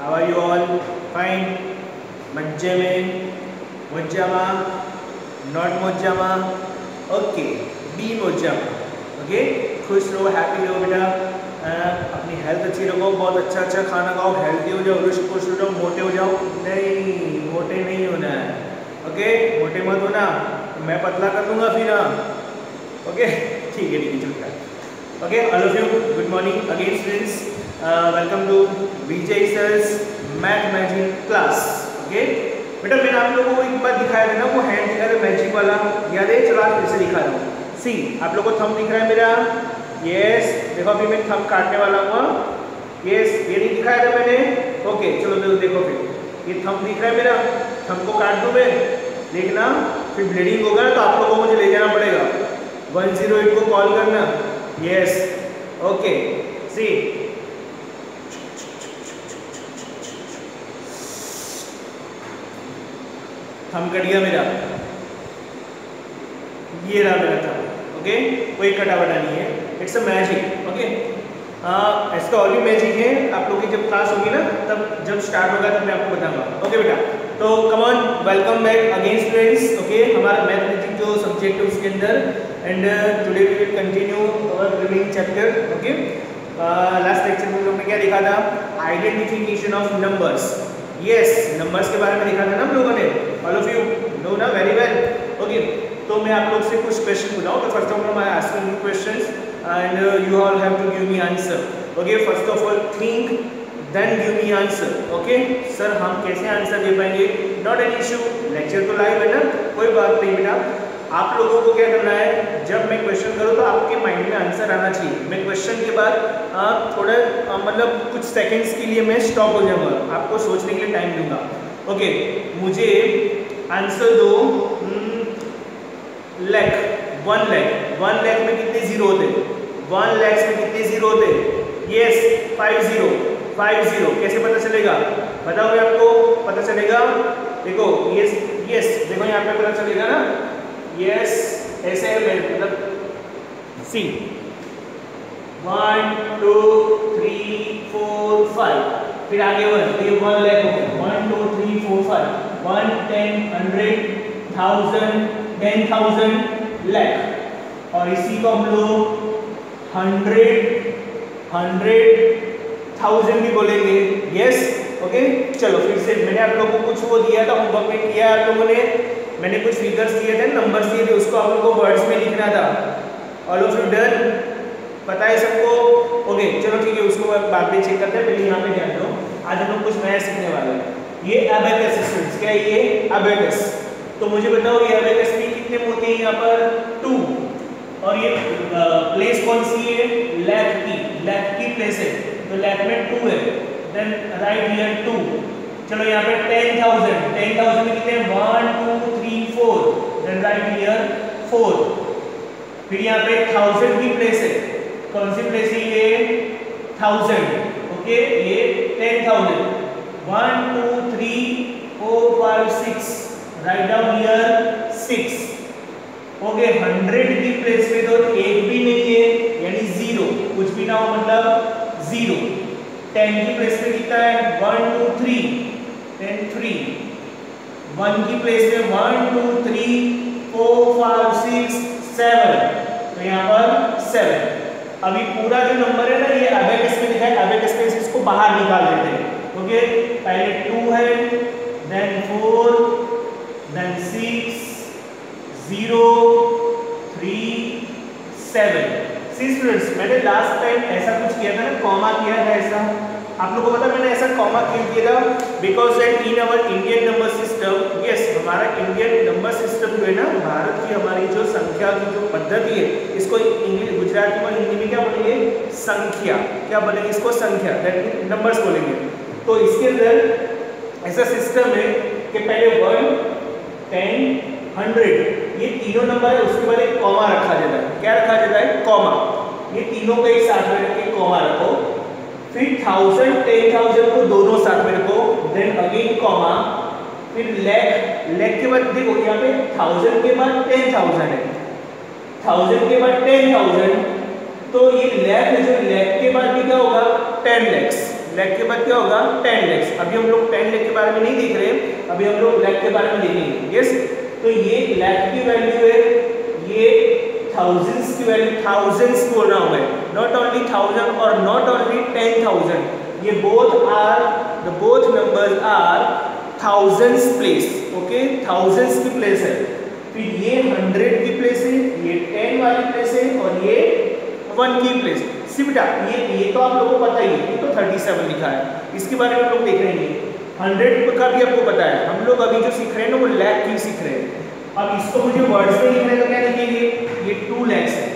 How are you all? Fine? मज्जे में? मुज्जामा? नॉट मुज्जामा? ओके, बी मुज्जामा। ओके, खुश रहो, हैप्पी रहो बेटा, अपनी हेल्थ अच्छी रखो, बहुत अच्छा अच्छा खाना खाओ, हेल्दी हो जाओ, रुष्ट पुष्ट हो जाओ, मोटे हो जाओ। नहीं, मोटे नहीं होना है। ओके, मोटे मत होना, मैं पतला कर दूंगा फिर। ओके, ठीक है चलता है। Okay, all of you good morning again students, welcome to Vijay sir's math magic class. Okay बेटा, मैंने आप लोगों को एक बार दिखाया था ना, वो हैंड दिखाया था मैजिक वाला, याद है? चलो आज फिर से दिखा रहा हूँ। सी, आप लोगों को थंब दिख रहा है मेरा? यस, देखो अभी मैं थंब काटने वाला हूँ। यस, ये नहीं दिखाया था मैंने? ओके, चलो देखो फिर, ये थंब दिख रहा है मेरा, थंब को काट दूँ मैं, देखना फिर ब्लीडिंग होगा ना, तो आप लोगों को मुझे ले जाना पड़ेगा, 108 को कॉल करना। यस, ओके, सी थंब कट गया मेरा, ये रहा मेरा थंब। ओके, कोई कटा वटा नहीं है, इट्स अ मैजिक। ओके, इसका और भी मैजिक है, आप लोग की जब क्लास होगी ना, तब जब स्टार्ट होगा तब मैं आपको बताऊंगा। ओके बेटा, तो come on, welcome back again students. Okay, हमारा मैथमेटिक्स जो सब्जेक्ट है उसके अंदर, and today we will continue our remaining chapter. Okay, last lecture में हम लोग ने क्या देखा था? Identification of numbers. Yes, numbers के बारे में देखा था ना हम लोगों ने, ऑल ऑफ यू नो ना वेरी वेल। ओके, तो मैं आप लोग से कुछ क्वेश्चन पूछाऊँ, तो first of all I asking you questions and you all have to give me answer. Okay, first of all think then give me answer. Okay sir, हम कैसे आंसर दे पाएंगे? Not an issue, लेक्चर तो live है ना, कोई बात नहीं बेटा। आप लोगों को क्या करना है, जब मैं क्वेश्चन करूँ तो आपके माइंड में आंसर आना चाहिए। मैं क्वेश्चन के बाद थोड़ा मतलब कुछ सेकंड्स के लिए मैं स्टॉप हो जाऊंगा, आपको सोचने के लिए टाइम दूंगा। ओके, मुझे आंसर दो। लाख, 1 लाख में कितने जीरो होते? 1 लाख में कितने जीरो होते? यस, 50। कैसे पता चलेगा बताओ? मैं आपको पता चलेगा, देखो यस यस, देखो यहाँ पे पता चलेगा ना। यस, ऐसे है मतलब सी 1 2 3 4 5, फिर आगे 1, ये 1 लाख हो गया, 1 2 3 4 5, 1 10 100 1000 10,000 लाख, और इसी को हम लोग 100,000 भी बोलेंगे। यस, ओके, चलो फिर से मैंने आप लोगों को कुछ वो दिया था, होमवर्क में किया आप लोगों ने, मैंने कुछ फिगर्स दिए थे, नंबर्स दिए थे, उसको आप लोगों को वर्ड्स में लिखना था। All of you done? पता है सबको? ओके, चलो ठीक है, उसको बाद में चेक करते हैं, पहले यहाँ पे ध्यान दो। आज हम लोग कुछ नया सीखने वाले हैं। ये अबेकस स्टूडेंट्स, क्या है ये? अबेकस। तो मुझे बताओ ये अबेकस में कितने मोती हैं? यहाँ पर 2, और ये प्लेस कौन सी है? लाख की प्लेस है, तो लाख में 2 है, देन राइट हियर 2। चलो यहाँ पे 10,000 में कितने हैं? 1 2 3 4, देन राइट हियर 4। फिर यहाँ पे 1000 की प्लेस है, कौन सी प्लेस है ये? 1000। ओके, ये 10,000, 1 2 3 4 5 6, राइट डाउन हियर 6। ओके, 100 की प्लेस पे तो एक भी नहीं है, यानी 0, कुछ भी ना हो मतलब 0। 10 की प्लेस पे कितना है? 1 2 3, 10 3। 1 की प्लेस पे 1 2 3 4 5 6 7, तो यहाँ पर 7। अभी पूरा जो नंबर है ना, ये अबेकस में लिखा है, अबेकस में से इसको बाहर निकाल देते हैं। ओके, पहले 2 है, देन 4, देन 6 0 3 7। सी स्टूडेंट्स, मैंने लास्ट टाइम ऐसा कुछ किया था ना, कॉमा किया था ऐसा, आप लोगों को पता मैंने ऐसा कॉमा क्यों किया था? Because that in our Indian number system, yes, हमारा इंडियन नंबर सिस्टम जो है ना, भारत की हमारी जो संख्या की जो पद्धति है, इसको इंग्लिश गुजराती में हिंदी में क्या बोलेंगे? संख्या। क्या बोलेंगे इसको? संख्या, दैट नंबर्स बोलेंगे। तो इसके अंदर ऐसा सिस्टम है कि पहले 1 10 100 ये तीनों नंबर है, उसके बाद एक कॉमा रखा जाता है। क्या रखा जाता है? कॉमा। ये तीनों को एक साथ में रख के कॉमा रखो, फिर 1000 10,000 को दोनों साथ में रखो, देन अगेन कॉमा, फिर लाख के बाद देखो यहाँ पे 1000 के बाद 10,000 है, 1000 के बाद 10,000, तो ये लाख है, जो लाख के बाद भी क्या होगा? 10 lakhs, lakh के बाद क्या होगा 10 lakhs। अभी हम लोग 10 lakh के बारे में नहीं देख रहे, अभी हम लोग lakh के बारे में देखेंगे। यस, तो ये lakh की वैल्यू है, ये thousands की वैल्यू, thousands बोल रहा हूं मैं, not only 1000 और not only 10,000, ये both numbers are thousands place, okay, thousands की प्लेस है। फिर ये 100 की प्लेस है, ये 10 वाली प्लेस है और ये 1 की प्लेस। सी बेटा ये तो आप लोगों को पता ही है, ये तो 37 लिखा है, इसके बारे में हम लोग देख रहे हैं। 100 का भी आपको पता है, हम लोग अभी जो सीख रहे हैं ना वो lakh की सीख रहे हैं। अब इसको मुझे वर्ड्स में लिखने का क्या लिखेंगे, ये 2 lakhs है।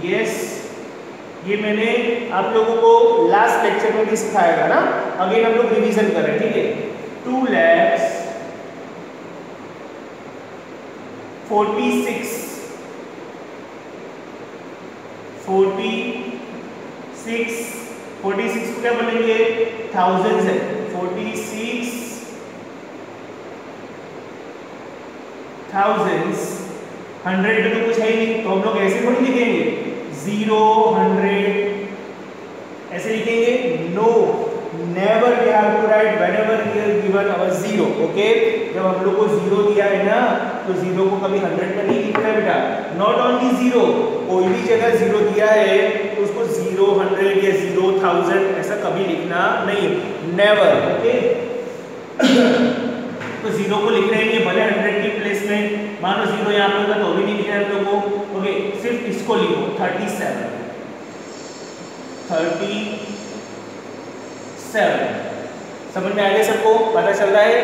यस, ये मैंने आप लोगों को लास्ट लेक्चर में भी सिखाया था ना, अगेन हम लोग रिवीजन कर रहे हैं, ठीक है। 2 lakhs 46 को क्या बोलेंगे, thousands है, 46 thousands। 100 में तो कुछ है ही नहीं, तो हम लोग ऐसे थोड़ी लिखेंगे 0 100 ऐसे लिखेंगे, no, never we have to write whenever we are given our 0, okay. जब हम लोग को 0 दिया है ना, तो 0 को कभी 100 में नहीं लिखना है बेटा। नॉट ओनली 0, कोई भी जगह 0 दिया है तो उसको 0 100 या 0 1000 ऐसा कभी लिखना नहीं, नेवर, ओके। तो 0 को लिख रहे हैं, भले 100 की प्लेस में मानो 0 यहाँ पे होगा तो भी नहीं लिखना है हम लोगों को, ओके। सिर्फ इसको लिखो 37 समझ में आ गया, सबको पता चल रहा है।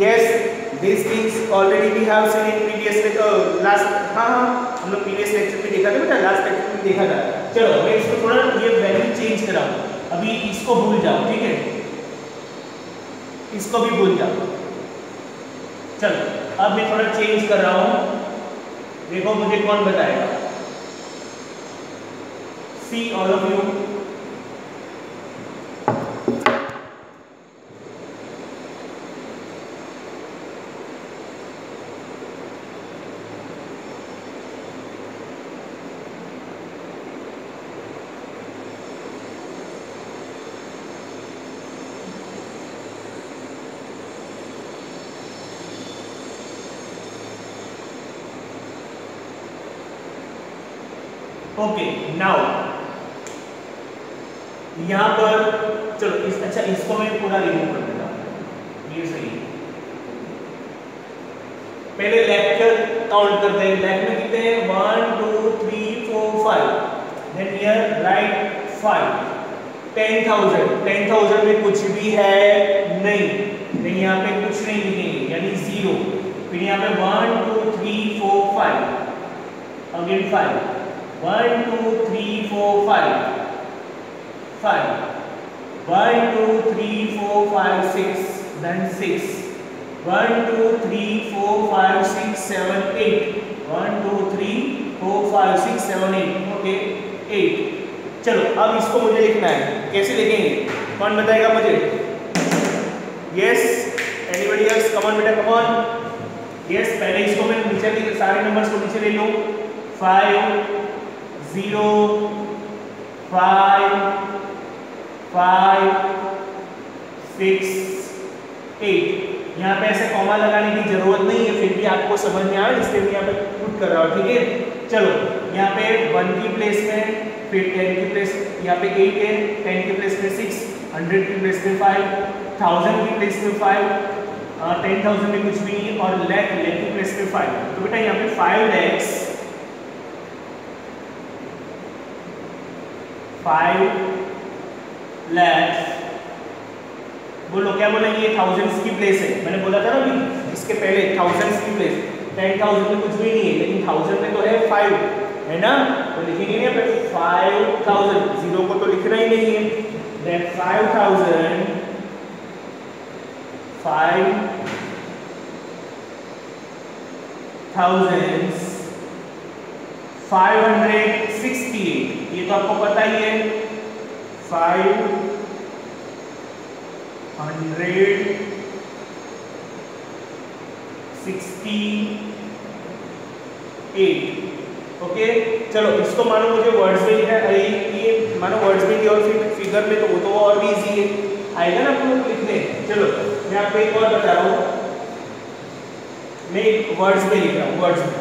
Yes, these things already we have seen in previous last, हाँ हम लोग प्रीवियस लेक्चर में देखा था बेटा, लास्ट लेक्चर में देखा था। चलो मैं इसको थोड़ा ये वैल्यू चेंज कराऊं, अभी इसको भूल जाओ, ठीक है, इसको भी भूल जाओ। चलो अब मैं थोड़ा चेंज कर रहा हूं, देखो मुझे कौन बताएगा। See all of you, okay. Now यहां पर चलो अच्छा इसको मैं पूरा रिमूव कर देता हूं, ये सही है। पहले lakh काउंट करते हैं, lakh में कितने हैं, 1 2 3 4 5, देन हियर राइट 5। 10,000 में कुछ भी है नहीं, देन यहाँ पे कुछ नहीं लिखेंगे यानी 0। फिर यहाँ पे 1 2 3 4 5, अगेन 5, 1 2 3 4 5 5, 1 2 3 4 5 6, then 6, 1 2 3 4 5 6 7 8, 1 2 3 4 5 6 7 8, ओके 8। चलो अब इसको मुझे लिखना है, कैसे लिखेंगे, कौन बताएगा मुझे। Yes, anybody else, come on बेटा, कम ऑन। यस, पहले इसको मैं नीचे सारे नंबर्स को नीचे ले लूं, 5 0 5 5 6 8। यहाँ पे ऐसे कॉमा लगाने की जरूरत नहीं है, फिर भी आपको समझ में आए इसलिए मैं यहाँ पे पुट कर रहा हूँ, ठीक है। चलो यहाँ पे 1 की प्लेस में, फिर 10 की प्लेस, यहाँ पे 8 है, 10 की प्लेस में 6, 100 की प्लेस में 5, 1000 की प्लेस में 5, 10,000 में कुछ भी नहीं, और lakh की प्लेस में 5। तो बेटा यहाँ पे 5 lakhs 5 lakhs, बोलो क्या बोलेंगे, thousands की प्लेस है, मैंने बोला था ना अभी इसके पहले thousands की प्लेस। 10,000 में कुछ भी नहीं है, लेकिन 1000 में तो है 5, है ना, तो लिखेंगे यहाँ पे 5,000, 0 को तो लिखना ही नहीं है, then 5,000 568, ये तो आपको पता ही है, 568, ओके। चलो इसको मानो मुझे वर्ड्स में लिखना है, ये मानो वर्ड्स में दिया और फिर फिगर में, तो वो तो और भी इजी है, आएगा ना आपको लिखने। चलो मैं आपको एक और बता रहा हूँ, मैं वर्ड्स में लिख रहा हूँ, वर्ड्स में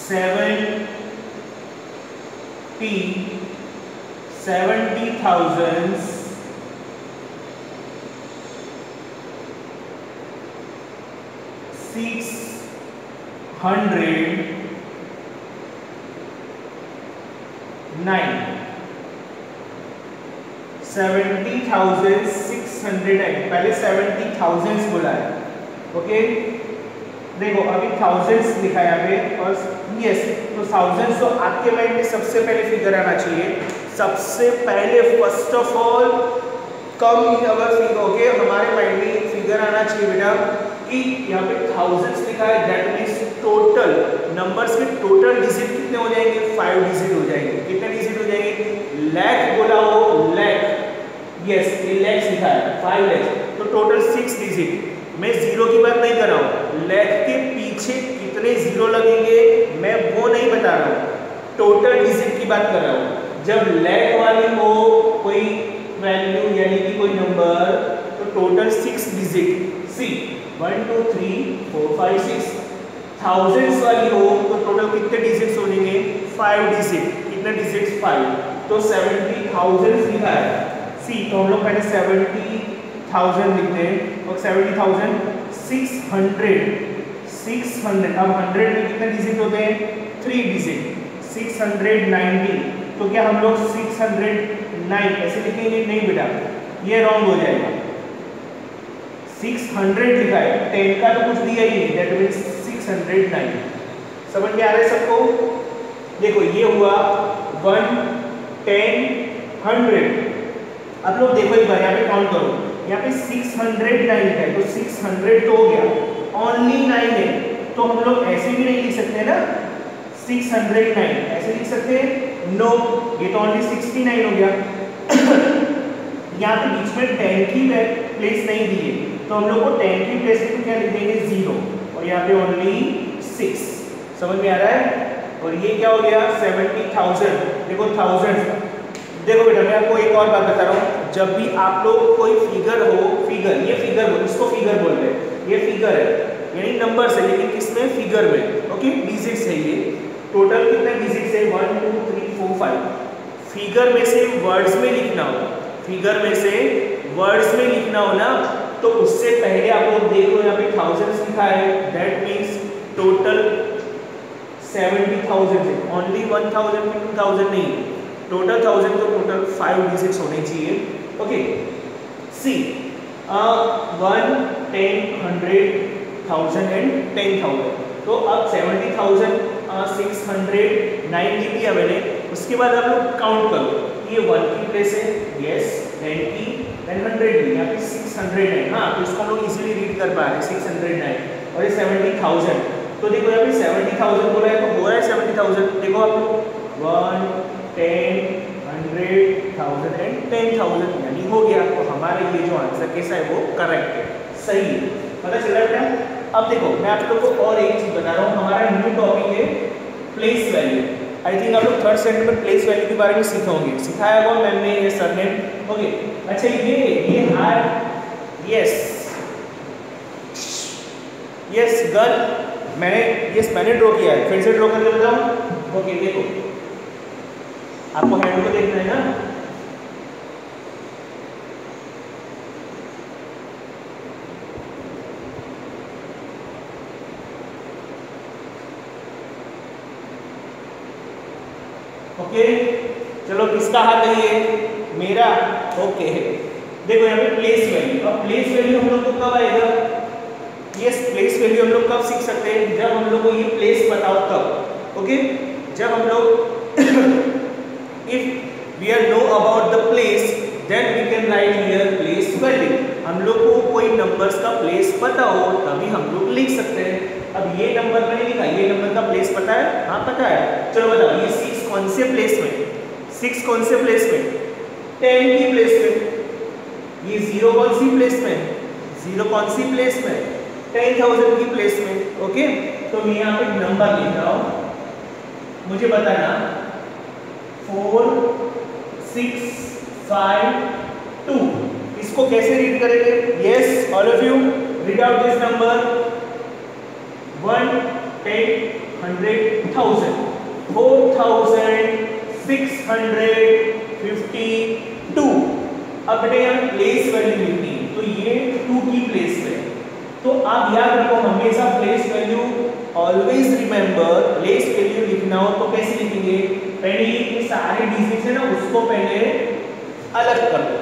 70,000 609 पहले 70,000 बोला है, ओके। देखो अभी थाउजेंड्स लिखा है यहाँ पे, और यस, तो थाउजेंड्स तो आपके माइंड में सबसे पहले फिगर आना चाहिए, सबसे पहले फर्स्ट ऑफ ऑल कम अगर फिगर, ओके, हमारे माइंड में फिगर आना चाहिए बेटा कि यहाँ पे थाउजेंड्स लिखा है, दैट मीन्स टोटल नंबर्स के टोटल डिजिट कितने हो जाएंगे, 5 डिजिट हो जाएंगे। कितने डिजिट हो जाएंगे, लाख बोला हो, लाख, यस ये लैक्स लिखा है, 5 लाख, तो टोटल 6 डिजिट। मैं जीरो की बात नहीं कर रहा हूँ, लाख के पीछे कितने जीरो लगेंगे मैं वो नहीं बता रहा हूँ, टोटल डिजिट की बात कर रहा हूँ। जब लाख वाली हो कोई वैल्यू यानी कि कोई नंबर, तो टोटल 6 डिजिट, सी 1 2 3 4 5 6। थाउजेंड्स वाली हो तो टोटल कितने डिजिट्स हो जाएंगे, 5 डिजिट। कितने डिजिट्स, 5, तो 70,000 लिखा है, सी तो हम लोग पहले 70,000 लिखते हैं, और 70,600, अब 100 में कितने डिजिट होते हैं, 3 डिजिट, 690, तो क्या हम लोग 609 ऐसे लिखेंगे, नहीं बेटा ये रॉन्ग हो जाएगा, 600 लिखा है, 10 का तो कुछ दिया ही नहीं, दैट मींस 609। समझ में आ रहा है सबको? देखो ये हुआ 1 10 100। अब लोग देखो एक बार यहाँ पे काउंट करो, यहाँ पे 609 है तो 600 तो हो गया, ओनली 9 है, तो हम लोग ऐसे भी नहीं लिख सकते ना, 609 ऐसे लिख सकते हैं, नो, ये तो ओनली 69 हो गया। यहाँ पे बीच में 10 की प्लेस नहीं दी है, तो हम लोग को 10 की प्लेस पे क्या लिख देंगे, 0, और यहाँ पे ओनली 6। समझ में आ रहा है? और ये क्या हो गया, 70,000। देखो थाउजेंड, देखो बेटा मैं आपको एक और बात बता रहा हूँ, जब भी आप लोग कोई फिगर हो, फिगर, ये फिगर हो, इसको फिगर बोल रहे हैं, ये फिगर है यानी नंबर्स है, लेकिन किसमें, फिगर में, ओके, डिजिट्स है ये, टोटल कितने डिजिट्स है, 1 2 3 4 5। फिगर में से वर्ड्स में लिखना हो, फिगर में से वर्ड्स में लिखना हो ना, तो उससे पहले आप लोग देखो यहाँ पे थाउजेंड्स लिखा है, दैट मीन्स टोटल 70,000 है, ओनली 1000 2000 नहीं, टोटल 1000 तो टोटल 5 डिजिट्स होने चाहिए, ओके। सी 1 10 100 1000 एंड 10,000, तो अब 70,609 लिख दिया मैंने। उसके बाद आप लोग काउंट करो, ये 1 की प्लेस है, यस, 10 की, देन 100 की, यहाँ पे 609, हाँ तो इसको हम लोग इजीली रीड कर पा रहे हैं, 609, और ये 70,000, तो देखो यहाँ पे 70,000 बोला है तो हो रहा है 70,000। देखो आप लोग 1 10 100 1000 एंड 10,000 यानी हो गया, तो हमारे ये जो आंसर कैसा है वो करेक्ट है, सही है, पता चल रहा है? अब देखो मैं आप लोग को और एक चीज बता रहा हूँ, हमारा न्यू टॉपिक है प्लेस वैल्यू। आई थिंक आप लोग 3rd स्टैंडर्ड में प्लेस वैल्यू के बारे में सीखे होंगे, सिखाया हुआ मैम ने, ये सर ने, ओके। अच्छा ये हार, यस यस गर्ल, मैंने ड्रॉ किया है, फिर से ड्रॉ करके बताऊं, ओके। देखो आपको हैंड को देखना है ना, ओके। चलो किसका हाथ है ये, मेरा, ओके। देखो यहाँ पे प्लेस वैल्यू, अब प्लेस वैल्यू हम लोग को कब आएगा, यस प्लेस वैल्यू हम लोग कब सीख सकते हैं, जब हम लोग को ये प्लेस बताओ तब, ओके। जब हम लोग if we are know about the place then we can write here place value। हम लोग को कोई नंबर्स का प्लेस पता हो तभी हम लोग लिख सकते हैं। अब ये नंबर मैंने लिखा, ये नंबर का प्लेस पता है, हाँ पता है, चलो बताओ ये 6 कौन से प्लेस में, 6 कौन से प्लेस में, 10 की प्लेस में, ये 0 कौन सी प्लेस में, 0 कौन सी प्लेस में, 10,000 की प्लेस में, ओके। तो मैं यहाँ पे नंबर लिख रहा हूँ, मुझे बताना 4 6 5 2। इसको कैसे रीड करेंगे? Yes all of you read out this number 1 10 100 1000 4652। अब बेटे यहाँ प्लेस वैल्यू लिखनी है तो ये 2 की प्लेस पे, तो आप याद रखो हमेशा place value always remember, place value लिखना हो तो कैसे लिखेंगे? पहले ये सारे डिजिट है ना उसको पहले अलग कर दो।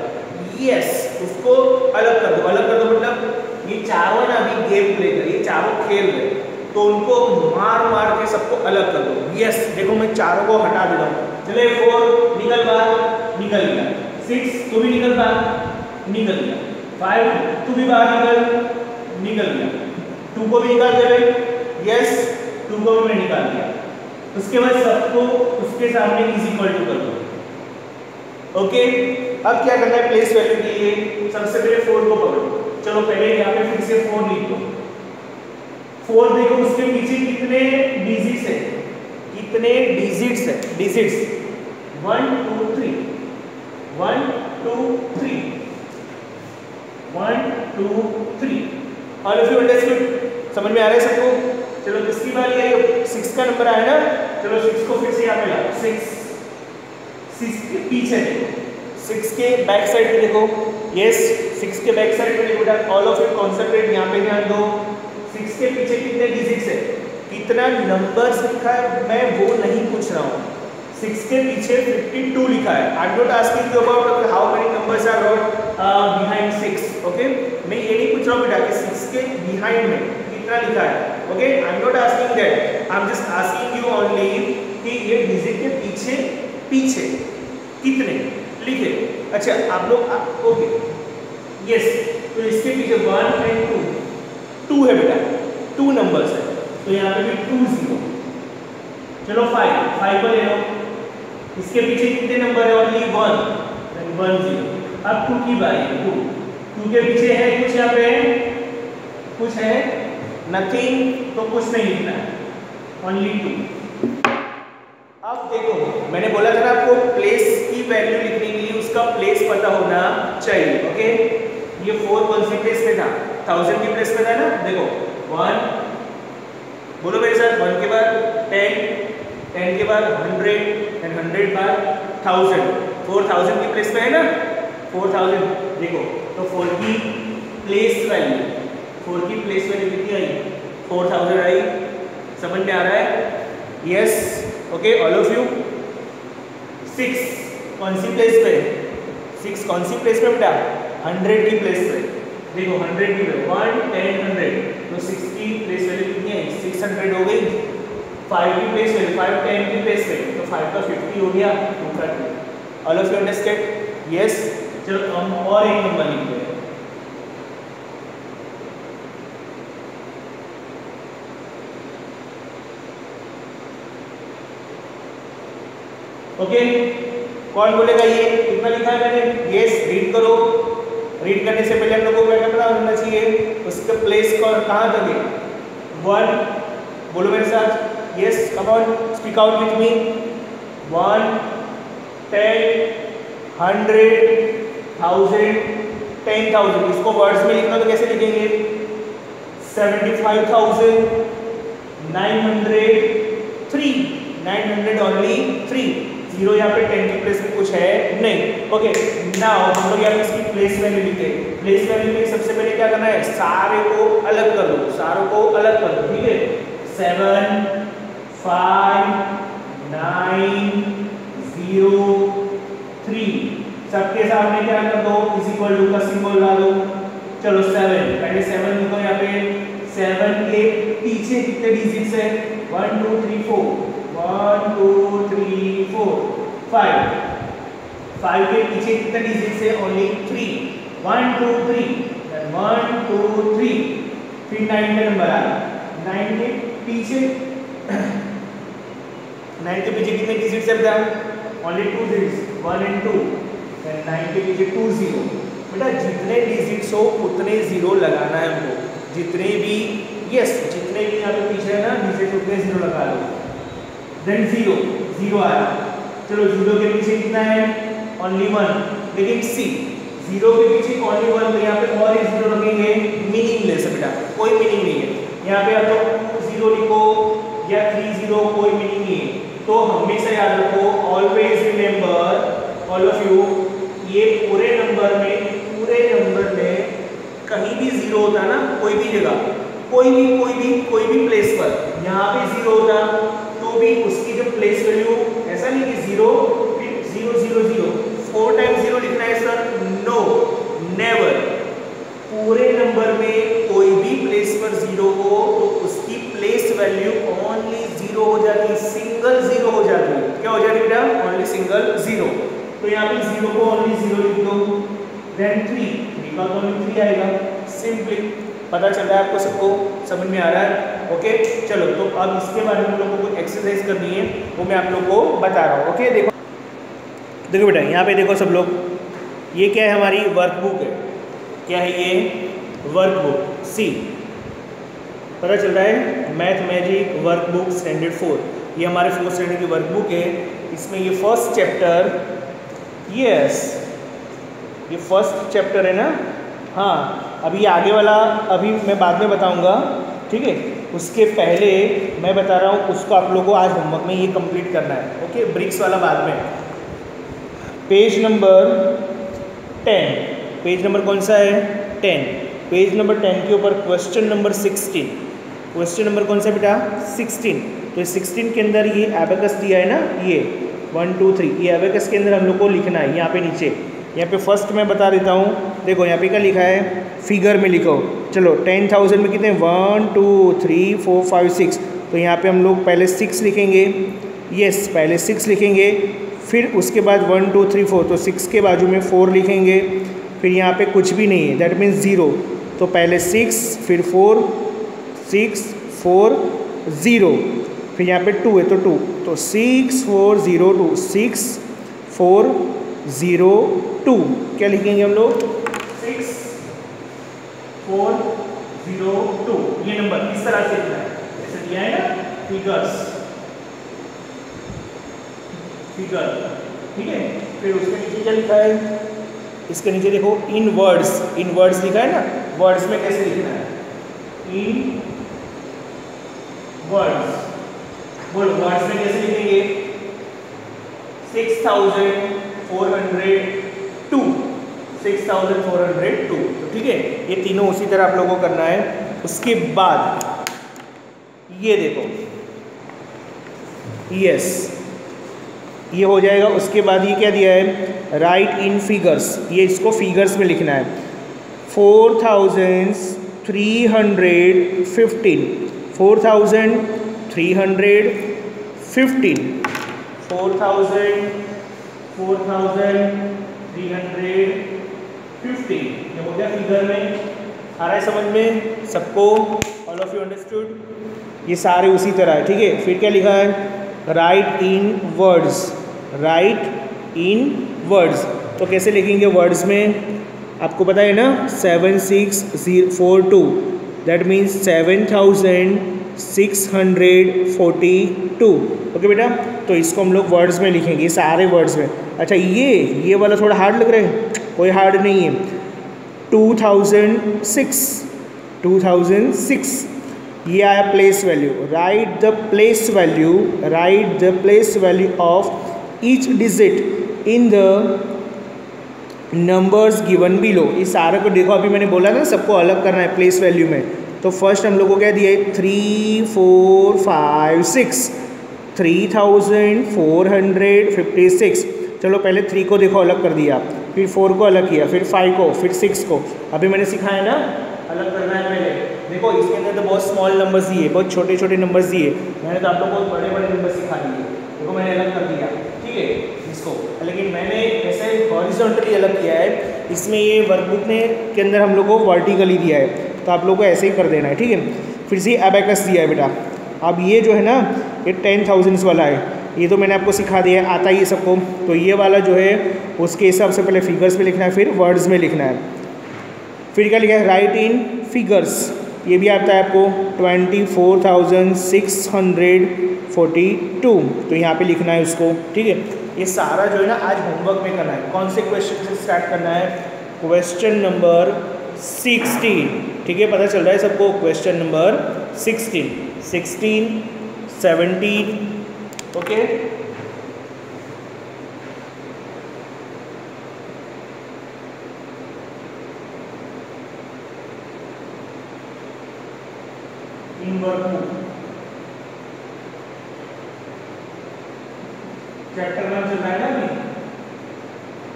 यस उसको अलग कर दो। अलग कर दो मतलब ये चारों ना अभी गेम प्ले कर, ये चारों खेल रहे तो उनको मार मार के सबको अलग कर दो। यस देखो मैं चारों को हटा देता हूँ। चले 4 निकल बाहर, निकल गया। 6 तू भी निकल बाहर, निकल गया। 5 तू भी बाहर निकल गया। 2 को भी निकाल दे भाई। यस 2 को भी मैं निकाल दिया। उसके बाद सबको उसके सामने इज इक्वल टू कर दो। ओके अब क्या करना है प्लेस वैल्यू के लिए? सबसे पहले 4 को पकड़ो। चलो पहले यहाँ पे फिर से 4 लिख दो। 4 देखो उसके पीछे कितने डिजिट्स है, कितने डिजिट्स है? Digits 1 2 3 1 2 3 1 2 3। All of you understood? समझ में आ रहा है सबको? चलो किसकी बारी है? 6 का नंबर आया ना, चलो 6 को फिर से यहाँ पे लाओ। 6 के पीछे देखो, 6 के बैक साइड पे देखो। यस 6 के बैक साइड पे देखो बेटा। ऑल ऑफ यू कॉन्सेंट्रेट यहाँ पे ध्यान दो। 6 के पीछे कितने डिजिट्स है, कितना नंबर्स लिखा है मैं वो नहीं पूछ रहा हूँ। 6 के पीछे 52 लिखा है। I am not asking you about how many numbers are behind 6। Okay मैं ये नहीं पूछ रहा हूँ बेटा कि 6 के बिहाइंड में कितना लिखा है। Okay I am not asking that, I am just asking you only कि ये डिजिट के पीछे पीछे कितने लिखे। अच्छा आप लोग ओके यस तो इसके पीछे 1 एंड 2 है बेटा, 2 नंबर्स है तो यहाँ पे भी 2 0। चलो 5 को ले लो। इसके पीछे कितने नंबर है? ओनली 1 0। अब 2 की बारी है। 2 के पीछे है कुछ, यहाँ पे कुछ है नथिंग, तो कुछ नहीं लिखना है, ओनली 2। अब देखो मैंने बोला था ना आपको प्लेस की वैल्यू लिखने के लिए उसका प्लेस पता होना चाहिए। ओके ये 4 कौन सी प्लेस में था? 1000 की प्लेस में था ना। देखो 1 बोलो मेरे साथ, 1 के बाद 10 10 के बाद 100 एंड 100 बाद 1000। 4000 की प्लेस में है ना 4000। देखो तो 4 की प्लेस वैल्यू कितनी आई? 4000 आई। समझ में आ रहा है? Yes okay all of you. 6 कौन सी प्लेस पे? 6 कौन सी प्लेस पे बेटा? 100 की प्लेस पे। देखो 100 की 1 10 100 तो 6 की प्लेस वैल्यू कितनी है? 600 हो गई। 5 की प्लेस वैल्यू 5 10 की प्लेस पे तो 5 का 50 हो गया। All of you understand? Yes चलो हम और एक नंबर लिखते हैं। ओके कौन बोलेगा ये कितना लिखा है मैंने? यस रीड करो। रीड करने से पहले हम लोग को क्या करना होना चाहिए? उसका प्लेस कहाँ तक है? 1 बोलो मेरे साथ। Yes come on speak out with me. 1 10 100 1000 10,000। इसको वर्ड्स में लिखना तो कैसे लिखेंगे? 75,903 900 ओनली 3 0 यहाँ पे 10 की प्लेस में कुछ है नहीं। ओके नाउ हम लोग यहाँ पे इसकी प्लेस वैल्यू लिखते हैं। प्लेस वैल्यू में सबसे पहले क्या करना है? सारे को अलग कर दो, सारों को अलग कर दो। ठीक है 7 5 9 0 3 सबके सामने क्या कर दो? इज इक्वल टू का सिंबल ला दो। चलो 7 पहले 7 लिखो यहाँ पे। 7 के पीछे कितने डिजिट्स है? 1 2 3 4 1 2 3 4 5 के पीछे कितने डिजिट्स है? ओनली 3 1 2 3 1 2 3 फिर 9 का नंबर आ रहा। 9 के पीछे कितने डिजिट्स है बेटा? ओनली 2 डिजिट्स 1 एंड 2 एंड 9 के पीछे 2 0। बेटा जितने डिजिट्स हो उतने 0 लगाना है हमको। जितने भी जितने भी यहाँ पे पीछे है ना डिजिट उतने 0 लगा लो। देन 0 आ रहा। चलो 0 के पीछे कितना है, ओनली 1, लेकिन सी 0 के पीछे ओनली 1, तो यहाँ पे और एक 0 रखेंगे, मीनिंगलेस है बेटा, कोई मीनिंग नहीं है। यहाँ पे आप लोग 2 0 लिखो या 3 0, कोई मीनिंग नहीं है। तो हमेशा याद रखो, always remember all of you, ये पूरे नंबर में कहीं भी 0 होता ना, कोई भी जगह, कोई भी प्लेस पर, यहाँ पे 0 होता तो भी उसकी जो प्लेस वैल्यू, ऐसा नहीं कि 0 फिर 0 0 0 4 टाइम्स 0 लिखना है सर, नो नेवर। पूरे नंबर में कोई भी प्लेस पर 0 हो तो उसकी प्लेस वैल्यू ओनली 0 हो जाती, सिंगल 0 हो जाती है। क्या हो जाती है बेटा, ओनली सिंगल 0। तो यहाँ पे 0 को ओनली 0 लिख दो, देन 3 का तो ओनली 3 आएगा। सिंपली पता चल रहा है आपको, सबको समझ में आ रहा है? ओके चलो, तो अब इसके बारे में हम लोग को कुछ एक्सरसाइज करनी है, वो मैं आप लोग को बता रहा हूँ। ओके देखो बेटा, यहाँ पे देखो सब लोग, ये क्या है, हमारी वर्कबुक है। क्या है ये, वर्कबुक। सी पता चल रहा है, मैथ मैजिक वर्कबुक स्टैंडर्ड 4, ये हमारे 4th स्टैंडर्ड की वर्कबुक है। इसमें ये फर्स्ट चैप्टर, यस ये फर्स्ट चैप्टर है ना, हाँ अभी आगे वाला अभी मैं बाद में बताऊंगा, ठीक है। उसके पहले मैं बता रहा हूँ, उसको आप लोगों को आज होमवर्क में ये कंप्लीट करना है। ओके, ब्रिक्स वाला बाद में। पेज नंबर 10, पेज नंबर कौन सा है, 10। पेज नंबर 10 के ऊपर क्वेश्चन नंबर 16, क्वेश्चन नंबर कौन सा बेटा, 16। तो 16 के अंदर ये एबेकस दिया है ना, ये 1 2 3, ये एबेकस के अंदर हम लोग को लिखना है। यहाँ पे नीचे, यहाँ पे फर्स्ट मैं बता देता हूँ, देखो यहाँ पे क्या लिखा है, फिगर में लिखो। चलो 10,000 में कितने, 1 2 3 4 5 6, तो यहाँ पे हम लोग पहले 6 लिखेंगे, यस पहले 6 लिखेंगे, फिर उसके बाद 1 2 3 4, तो 6 के बाजू में 4 लिखेंगे, फिर यहाँ पे कुछ भी नहीं है, दैट मीन्स 0, तो पहले 6 फिर 4 6 4 0, फिर यहाँ पे 2 है तो 2, तो 6 4 0 2, 6 4 0 2, क्या लिखेंगे हम लोग, 6 4 0 2, ये नंबर इस तरह से लिखना है, जैसे दिया है ना, फिगर, ठीक है। फिर उसके नीचे क्या लिखा है, इसके नीचे देखो इन वर्ड्स लिखा है ना, वर्ड्स में कैसे लिखना है, इन वर्ड्स, बोलो वर्ड्स में कैसे लिखेंगे, 6,402, 6,402, तो ठीक है, ये तीनों उसी तरह आप लोगों को करना है। उसके बाद ये देखो, यस ये हो जाएगा। उसके बाद ये क्या दिया है, राइट इन फिगर्स, ये इसको फिगर्स में लिखना है। 4,315, 4,315, 4,315, ये हो गया फिगर में। आ रहा है समझ में सबको, ऑल ऑफ यू अंडरस्टूड? ये सारे उसी तरह है, ठीक है। फिर क्या लिखा है, राइट इन वर्ड्स, तो कैसे लिखेंगे वर्ड्स में, आपको पता है ना, 7,642, दैट मीन्स 7,642, ओके बेटा। तो इसको हम लोग वर्ड्स में लिखेंगे, सारे वर्ड्स में। अच्छा ये वाला थोड़ा हार्ड लग रहा है, कोई हार्ड नहीं है। 2006, ये आया place value, right the place value of each digit in the numbers given below. इस सारे को देखो, अभी मैंने बोला ना सबको अलग करना है प्लेस वैल्यू में। तो फर्स्ट हम लोग को क्या दिया है, 3 4 5 6, 3,456। चलो पहले 3 को देखो अलग कर दिया, फिर 4 को अलग किया, फिर 5 को, फिर 6 को। अभी मैंने सिखाया ना अलग करना है पहले। देखो इसके अंदर तो बहुत स्मॉल नंबर्स दिए, बहुत छोटे छोटे नंबर्स दिए, मैंने तो आप लोग को बड़े बड़े नंबर सिखा दिए। देखो मैंने अलग कर दिया, ठीक है इसको, लेकिन मैंने ऐसे हॉरिजॉन्टली अलग किया है। इसमें ये वर्कबुक ने के अंदर हम लोग को वर्टिकली दिया है, तो आप लोग को ऐसे ही कर देना है, ठीक है। फिर से एबेकस दिया है बेटा। अब ये जो है ना, ये 10,000 वाला है, ये तो मैंने आपको सिखा दिया है, आता ही है सबको। तो ये वाला जो है उसके हिसाब से पहले फिगर्स में लिखना है, फिर वर्ड्स में लिखना है। फिर क्या लिखा है, राइट इन फिगर्स, ये भी आता है आपको 24,642, तो यहाँ पे लिखना है उसको, ठीक है। ये सारा जो है ना आज होमवर्क में करना है। कौन से क्वेश्चन से स्टार्ट करना है? क्वेश्चन नंबर 16, ठीक है, पता चल रहा है सबको? Question number 16, 17, okay. In workbook chapter 1 चल रहा है ना अभी।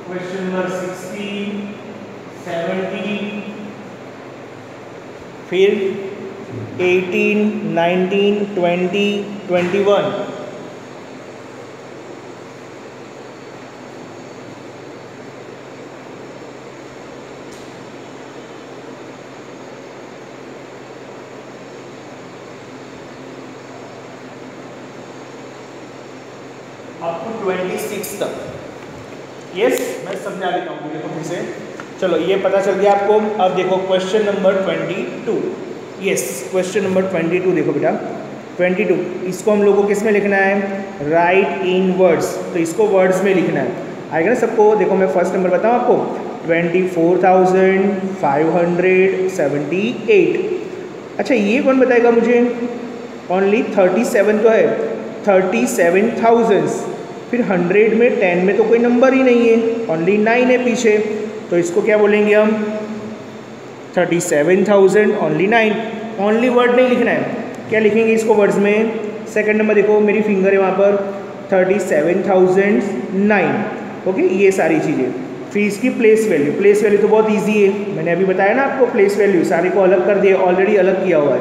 क्वेश्चन नंबर 16, 17, फिर 18, 19, 20, 21। अप टू 26 तक। यस, मैं समझा देता हूँ, देखो फिर से। चलो ये पता चल गया आपको। अब देखो question number 22। Yes, question number 22 देखो बेटा, 22 इसको हम लोगों को किस में लिखना है? राइट इन वर्ड्स। तो इसको वर्ड्स में लिखना है, आएगा ना सबको? देखो मैं फर्स्ट नंबर बताऊँ आपको, 24,578। अच्छा ये कौन बताएगा मुझे? ओनली 37 तो है, 37,000। फिर 100 में 10 में तो कोई नंबर ही नहीं है, ओनली 9 है पीछे, तो इसको क्या बोलेंगे हम? 37,000 ओनली 9। ओनली वर्ड नहीं लिखना है, क्या लिखेंगे इसको वर्ड्स में? सेकंड नंबर देखो मेरी फिंगर है वहाँ पर, 37,009, ओके। ये सारी चीज़ें। फिर इसकी प्लेस वैल्यू, प्लेस वैल्यू तो बहुत ईजी है, मैंने अभी बताया ना आपको। प्लेस वैल्यू सारे को अलग कर दिया, ऑलरेडी अलग किया हुआ है।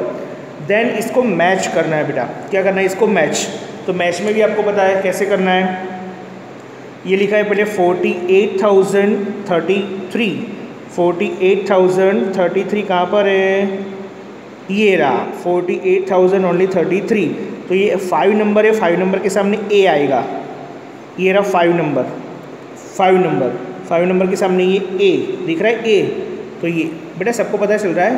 देन इसको मैच करना है बेटा, क्या करना है? इसको मैच। तो मैच में भी आपको पता है कैसे करना है। ये लिखा है पहले 48,033, 48,033 कहाँ पर है? ये रहा 48,000 ओनली 33। तो ये 5 नंबर है, 5 नंबर के सामने ए आएगा। ये रहा 5 नंबर, 5 नंबर, 5 नंबर के सामने ये ए दिख रहा है, ए। तो ये बेटा सबको पता चल रहा है,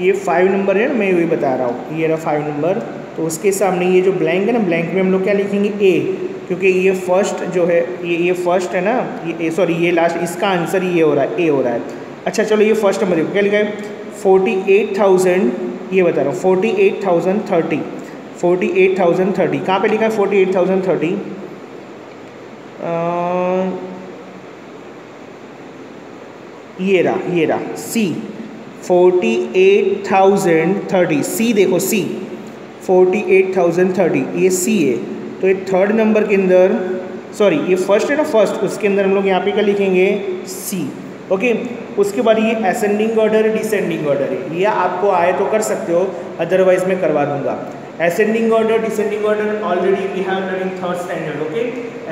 ये 5 नंबर है ना, मैं वही बता रहा हूँ। ये रहा 5 नंबर, तो उसके सामने ये जो ब्लैंक है ना, ब्लैंक में हम लोग क्या लिखेंगे? ए, क्योंकि ये फर्स्ट जो है, ये फर्स्ट है ना, ये सॉरी ये लास्ट, इसका आंसर ये हो रहा है, ए हो रहा है। अच्छा चलो ये फर्स्ट नंबर देखो क्या लिखा है? 48,000, ये बता रहा हूँ 48,030, 48,030 कहाँ पे लिखा है? 48,030 ये रहा सी, 48,030, सी देखो सी, 48,030 ये सी है। तो ये थर्ड नंबर के अंदर, सॉरी ये फर्स्ट है ना, फर्स्ट, उसके अंदर हम लोग यहाँ पे क्या लिखेंगे? सी, ओके। उसके बाद ये असेंडिंग ऑर्डर, डिसेंडिंग ऑर्डर है, ये आपको आए तो कर सकते हो, अदरवाइज मैं करवा दूंगा। Ascending order, descending order already we have learn in 3rd standard, okay.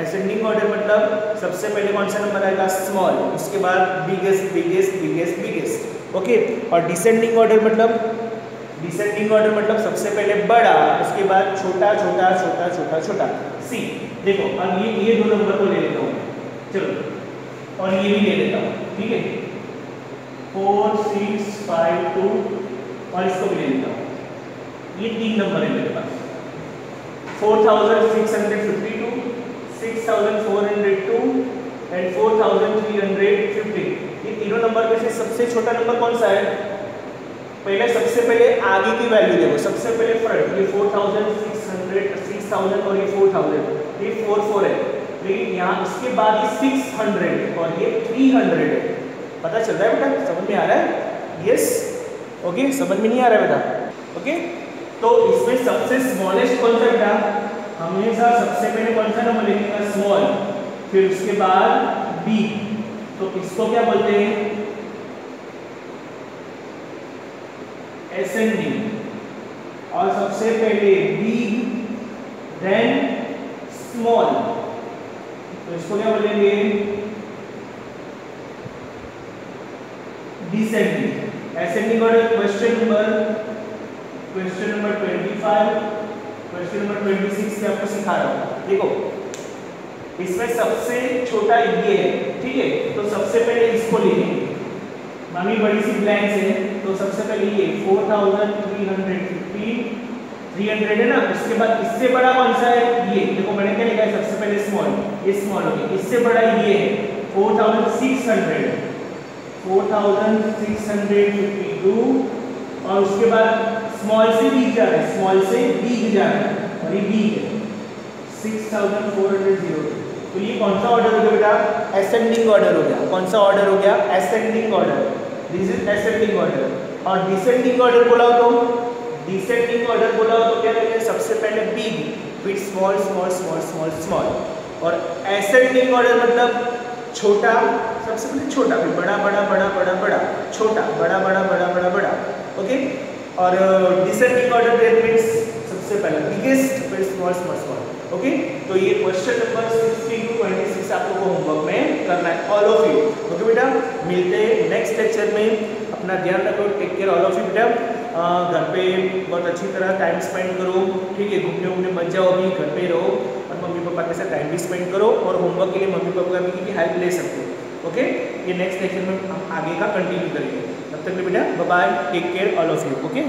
Ascending order मतलब सबसे पहले कौन सा नंबर आएगा? स्मॉल, उसके बाद biggest, biggest, biggest, biggest, okay. और डिसेंडिंग ऑर्डर मतलब, डिसेंडिंग ऑर्डर मतलब सबसे पहले बड़ा, उसके बाद छोटा, छोटा, छोटा, छोटा, छोटा, सी। देखो अब ये 2 नंबर को ले लेता हूँ, चलो, और ये भी ले लेता हूँ, ठीक है, 4, 6, 5, 2, और इसको भी ले लेता हूँ। ये 3 नंबर है मेरे पास, 4,652, 6,402 एंड 4,350। ये तीनों नंबर में से सबसे छोटा नंबर कौन सा है? पहले सबसे पहले आगे की वैल्यू देखो, सबसे पहले फ्रंट, ये 4,600, 6,000 और ये 4,000, ये 4 है, लेकिन यहाँ इसके बाद ये 600 और ये 300 है। पता चल रहा है बेटा? समझ में आ रहा है? Yes, okay. समझ में नहीं आ रहा है बेटा? ओके। तो इसमें सबसे स्मॉलेस्ट कौन सा बेटा? हमेशा सबसे पहले कौन सा नंबर लिखेगा? स्मॉल, फिर उसके बाद बी, तो इसको क्या बोलते हैं? असेंडिंग, और सबसे पहले बी देन स्मॉल, तो इसको क्या बोलेंगे? Descending. Ascending order question number 25, question number 26 से आपको सिखा रहा हूँ। देखो इसमें सबसे छोटा ये है, ठीक है, तो सबसे पहले इसको लिखेंगे, मानी बड़ी सी ब्लैंक है, तो सबसे पहले ये 4,350 300 है ना, उसके बाद इससे बड़ा कौन सा है, ये देखो मैंने क्या लिखा है, सबसे पहले स्मॉल, ये स्मॉल हो गया, इससे बड़ा ये है 4600, 4652, और उसके बाद स्मॉल से बिग जा रहा है, स्मॉल से बिग जा रहा है, और ये बिग है 6402। तो ये कौन सा ऑर्डर हो गया बेटा, असेंडिंग ऑर्डर हो गया। कौन सा ऑर्डर हो गया, ascending order, this is ascending order. और डिसेंडिंग ऑर्डर बोला हो तो, डिसेंडिंग ऑर्डर बोला हो तो क्या करेंगे, सबसे पहले बिग, फिर small small small small small, और असेंडिंग ऑर्डर मतलब छोटा, सबसे पहले छोटा, फिर बड़ा बड़ा बड़ा बड़ा बड़ा, छोटा बड़ा बड़ा बड़ा बड़ा बड़ा, ओके। और डिसेंडिंग ऑर्डर दैट मींस सबसे पहले बिगेस्ट, फिर स्मॉल स्मॉल स्मॉल, ओके। तो ये क्वेश्चन नंबर 16 to 26 आप लोगों को होमवर्क में करना है, ऑल ऑफ यू, ओके बेटा। मिलते हैं नेक्स्ट लेक्चर में, अपना ध्यान रखो, take care all of you बेटा। घर पे बहुत अच्छी तरह टाइम स्पेंड करो, ठीक है, घूमने वूमने मत जाओ, अभी घर पे रहो और मम्मी पापा के साथ टाइम भी स्पेंड करो, और होमवर्क के लिए मम्मी पापा की हेल्प ले सकते हो, ओके। ये नेक्स्ट लेक्चर में हम आगे का कंटिन्यू करेंगे, तब तक के बेटा bye bye, take care all of you, okay.